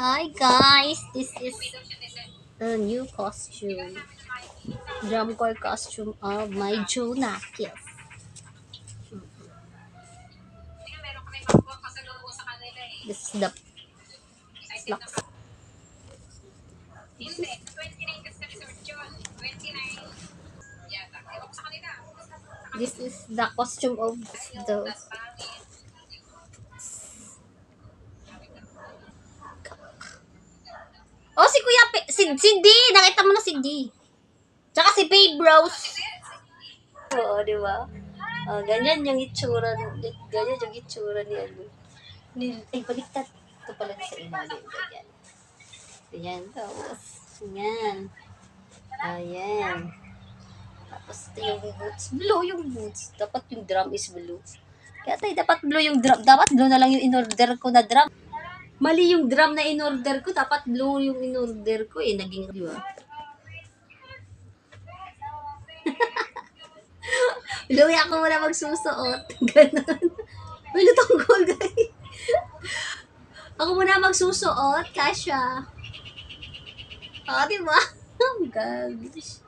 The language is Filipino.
Hi guys, this is a new costume. Drum corps costume of my Junakis. This is the slacks. This is the costume of the Oh, si Kuya si D, nakita mo na si D. Tsaka si Babe Rose. Oo, di ba? Ganyan yung itsura, ganyan yung itsura ni ano. Ay, baliktad. Ito pala sa ilalim. Ganyan. Ganyan. Tapos, ganyan. Ayan. Tapos, ito yung boots. Blue yung boots. Dapat yung drum is blue. Kaya tayo, dapat blue yung drum. Dapat blue na lang yung in-order ko na drum. Mali yung drum na in-order ko. Dapat blue yung in-order ko eh. Naging, di ba? Louie, ako muna magsusuot. Ganon. May natunggol, guys. Ako muna magsusuot, Kasha. Di ba? Gosh.